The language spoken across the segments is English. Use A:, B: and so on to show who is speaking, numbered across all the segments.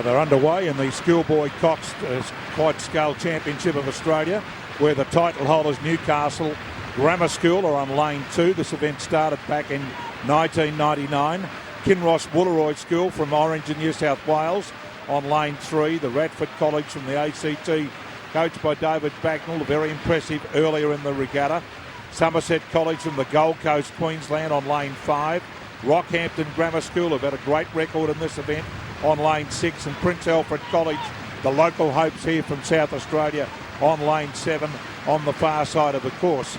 A: Now they're underway in the Schoolboy Coxed Quad Scull Championship of Australia, where the title holders Newcastle Grammar School are on lane 2. This event started back in 1999. Kinross Wolaroi School from Orange in New South Wales on lane 3. The Radford College from the ACT, coached by David Bagnall, very impressive earlier in the regatta. Somerset College from the Gold Coast, Queensland on lane 5. Rockhampton Grammar School have had a great record in this event on lane 6, and Prince Alfred College, the local hopes here from South Australia, on lane 7 on the far side of the course.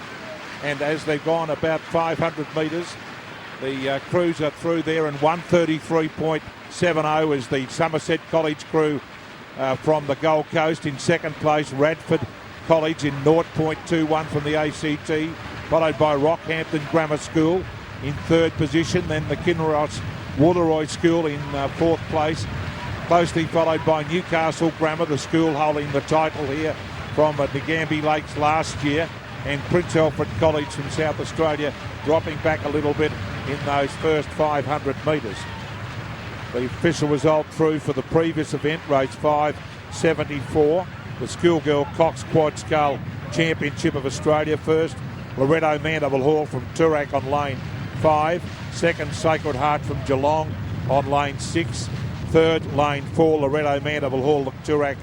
A: And as they've gone about 500 metres, the crews are through there, and 133.70 is the Somerset College crew from the Gold Coast. In second place, Radford College in 0.21 from the ACT, followed by Rockhampton Grammar School in third position, then the Kinross Wolaroi School in fourth place, closely followed by Newcastle Grammar, the school holding the title here from the Gambie Lakes last year, and Prince Alfred College from South Australia dropping back a little bit in those first 500 metres. The official result through for the previous event, race 574, the Schoolboy Coxed Quad Scull Championship of Australia. First, Loretto Mandeville Hall from Toorak on lane 5. Second, Sacred Heart from Geelong on lane 6. Third, lane 4, Loretto Mandeville Hall, Toorak.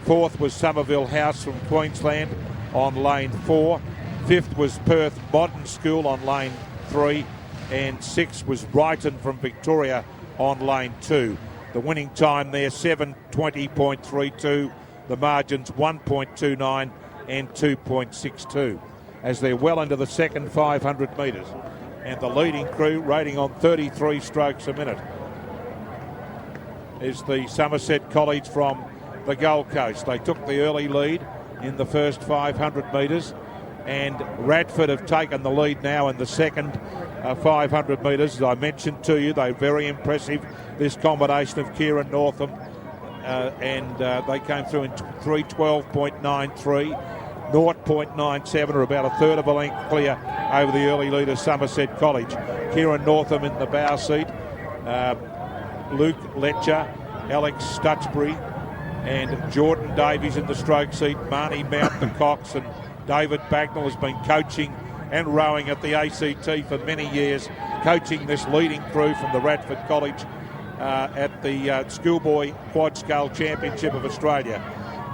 A: Fourth was Somerville House from Queensland on lane 4. Fifth was Perth Modern School on lane 3. And sixth was Brighton from Victoria on lane 2. The winning time there, 7:20.32. The margins 1.29 and 2.62 as they're well into the second 500 metres. And the leading crew, rating on 33 strokes a minute, is the Somerset College from the Gold Coast. They took the early lead in the first 500 metres, and Radford have taken the lead now in the second 500 metres. As I mentioned to you, they're very impressive, this combination of Kieran Northam, and they came through in 3:12.93. 0.97, or about a third of a length clear over the early leader, Somerset College. Kieran Northam in the bow seat, Luke Letcher, Alex Stutchbury and Jordan Davies in the stroke seat. Marnie Mount, the Cox, and David Bagnall has been coaching and rowing at the ACT for many years, coaching this leading crew from the Radford College at the Schoolboy Quad Scull Championship of Australia.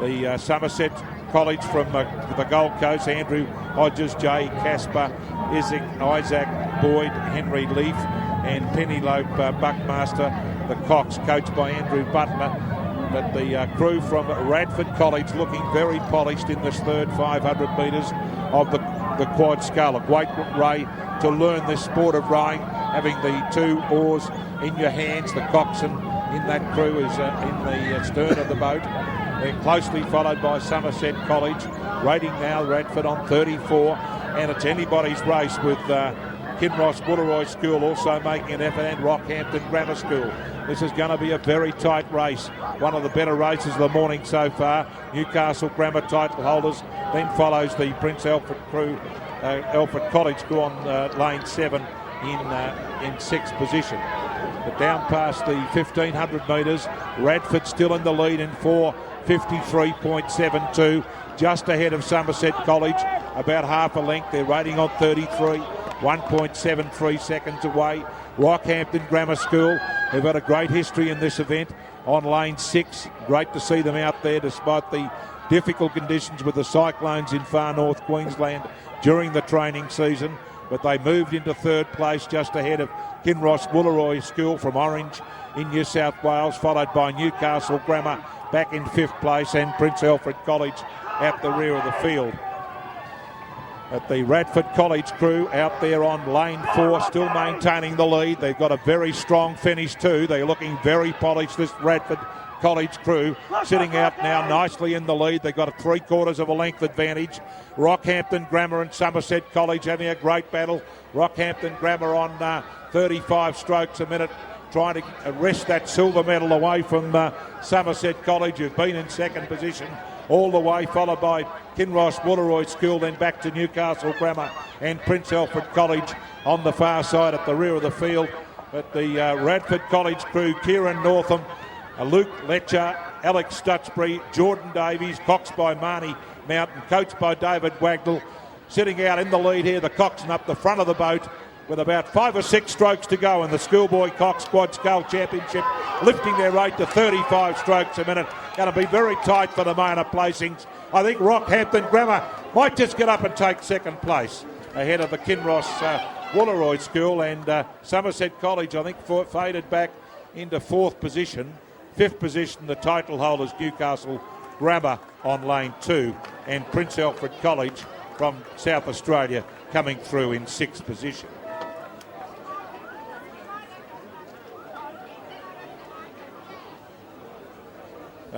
A: The Somerset College from the Gold Coast, Andrew Hodges, Jay Casper, Isaac Boyd, Henry Leaf and Penelope Buckmaster. The Cox, coached by Andrew Butler. But the crew from Radford College looking very polished in this third 500 metres of the Quad Scull. A great way to learn this sport of rowing, having the two oars in your hands. The coxswain in that crew is in the stern of the boat. They're closely followed by Somerset College, rating now Radford on 34, and it's anybody's race with Kinross Wolaroi School also making an effort, and Rockhampton Grammar School. This is going to be a very tight race, one of the better races of the morning so far. Newcastle Grammar title holders, then follows the Prince Alfred crew, Alfred College crew on lane 7 in 6th position. But down past the 1,500 metres, Radford still in the lead in 4:53.72, just ahead of Somerset College, about half a length. They're rating on 33, 1.73 seconds away. Rockhampton Grammar School, they've had a great history in this event on lane 6. Great to see them out there despite the difficult conditions with the cyclones in far north Queensland during the training season. But they moved into third place just ahead of Kinross Wolaroi School from Orange in New South Wales, followed by Newcastle Grammar back in 5th place, and Prince Alfred College at the rear of the field. At the Radford College crew out there on lane 4, still maintaining the lead. They've got a very strong finish too. They're looking very polished, this Radford College crew, sitting out now nicely in the lead. They've got a 3/4 of a length advantage. Rockhampton Grammar and Somerset College having a great battle. Rockhampton Grammar on 35 strokes a minute, trying to wrest that silver medal away from Somerset College, who've been in second position all the way, followed by Kinross Wolaroi School, then back to Newcastle Grammar and Prince Alfred College on the far side at the rear of the field. But the Radford College crew, Kieran Northam Luke Letcher, Alex Stutchbury, Jordan Davies, coxed by Marnie Mountain, coached by David Wagnall. Sitting out in the lead here, the coxswain up the front of the boat with about 5 or 6 strokes to go in the Schoolboy Coxed Quad Scull Championship, lifting their rate to 35 strokes a minute. Going to be very tight for the minor placings. I think Rockhampton Grammar might just get up and take second place ahead of the Kinross Wolaroi School, and Somerset College, I think, faded back into 4th position. 5th position, the title holders, Newcastle Grammar on lane 2, and Prince Alfred College from South Australia coming through in 6th position.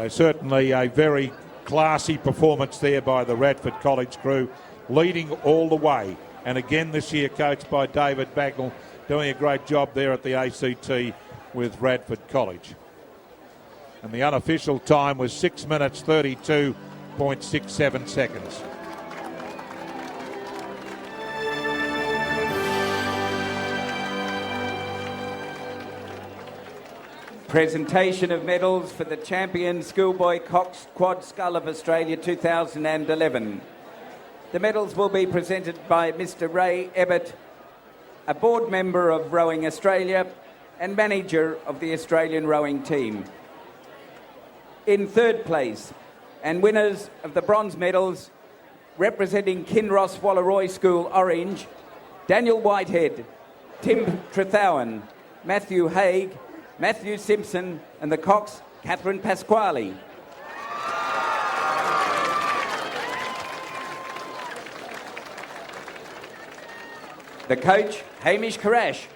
A: Certainly a very classy performance there by the Radford College crew, leading all the way. And again this year coached by David Wagnall, doing a great job there at the ACT with Radford College. And the unofficial time was 6 minutes 32.67 seconds.
B: Presentation of medals for the champion Schoolboy Coxed Quad Scull of Australia 2011. The medals will be presented by Mr. Ray Ebbett, a board member of Rowing Australia and manager of the Australian rowing team. In 3rd place, and winners of the bronze medals, representing Kinross Wolaroi School Orange, Daniel Whitehead, Tim Trethowan, Matthew Haig, Matthew Simpson, and the cox, Catherine Pasquale. The coach, Hamish Karash.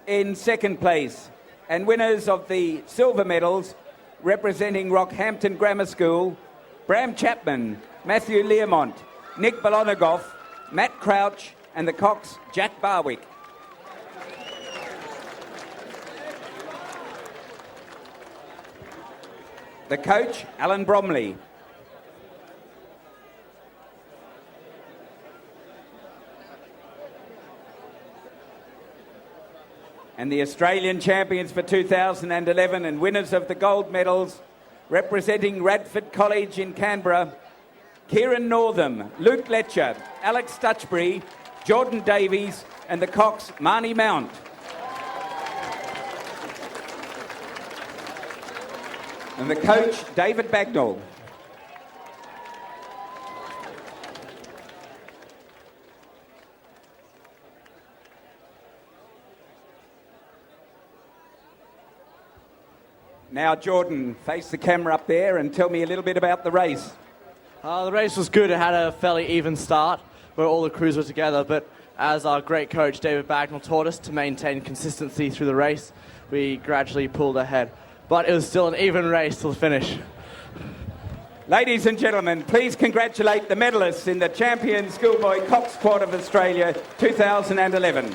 B: In 2nd place, and winners of the silver medals, representing Rockhampton Grammar School, Bram Chapman, Matthew Learmont, Nick Balonagoff, Matt Crouch, and the cox, Jack Barwick. The coach, Alan Bromley. And the Australian champions for 2011 and winners of the gold medals, representing Radford College in Canberra, Kieran Northam, Luke Letcher, Alex Stutchbury, Jordan Davies, and the cox, Marnie Mount. And the coach, David Wagnall. Now, Jordan, face the camera up there and tell me a little bit about the race.
C: The race was good. It had a fairly even start where all the crews were together, but as our great coach David Wagnall taught us to maintain consistency through the race, we gradually pulled ahead. But it was still an even race till the finish.
B: Ladies and gentlemen, please congratulate the medalists in the champion Schoolboy Coxed Quad of Australia 2011.